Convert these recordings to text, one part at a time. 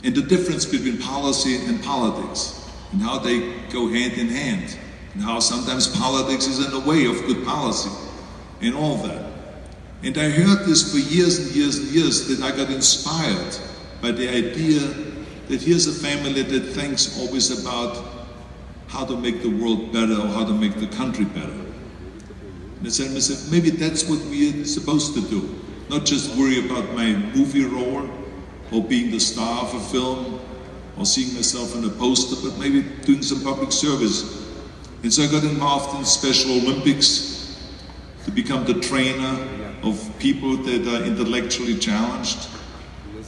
and the difference between policy and politics, and how they go hand in hand, and how sometimes politics is in the way of good policy, and all that. And I heard this for years and years and years, that I got inspired by the idea that here's a family that thinks always about how to make the world better or how to make the country better. And I said to myself, maybe that's what we're supposed to do. Not just worry about my movie role or being the star of a film or seeing myself on a poster, but maybe doing some public service. And so I got involved in Special Olympics to become the trainer of people that are intellectually challenged.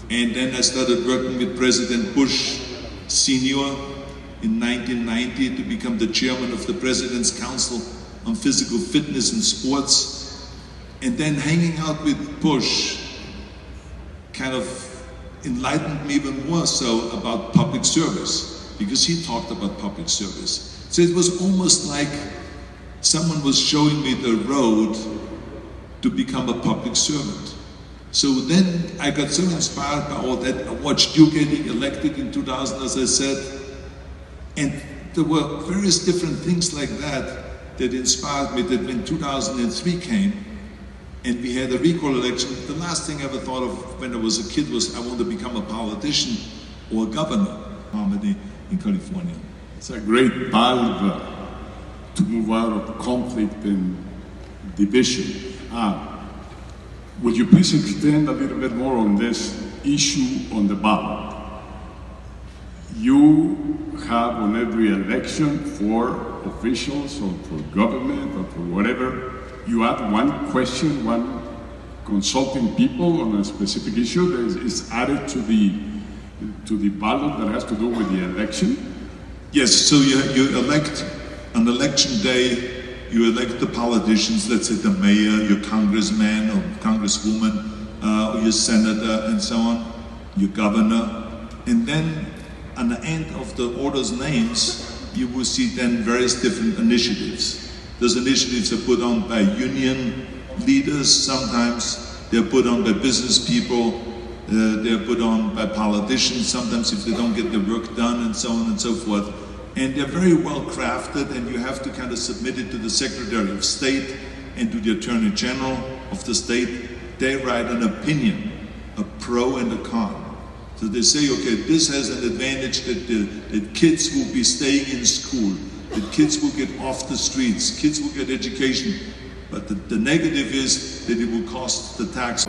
And then I started working with President Bush Sr. in 1990 to become the chairman of the President's Council on Physical Fitness and Sports. And then hanging out with Bush kind of enlightened me even more so about public service, because he talked about public service. So it was almost like someone was showing me the road to become a public servant. So then I got so inspired by all that. I watched you getting elected in 2000, as I said, and there were various different things like that that inspired me, that when 2003 came and we had a recall election, the last thing I ever thought of when I was a kid was I want to become a politician or a governor in California. It's a great valve to move out of conflict and division. Would you please extend a little bit more on this issue on the ballot? You have on every election for officials or for government or for whatever, you add one question, one consulting people on a specific issue that is added to the ballot that has to do with the election? Yes, so you elect, on election day, you elect the politicians, let's say the mayor, your congressman or congresswoman, or your senator and so on, your governor. And then at the end of the order's names, you will see then various different initiatives. Those initiatives are put on by union leaders, sometimes they're put on by business people, they're put on by politicians, sometimes if they don't get their work done, and so on and so forth. And they're very well crafted, and you have to kind of submit it to the Secretary of State and to the Attorney General of the state. They write an opinion, a pro and a con. So they say, okay, this has an advantage that kids will be staying in school, that kids will get off the streets, kids will get education. But the negative is that it will cost the tax.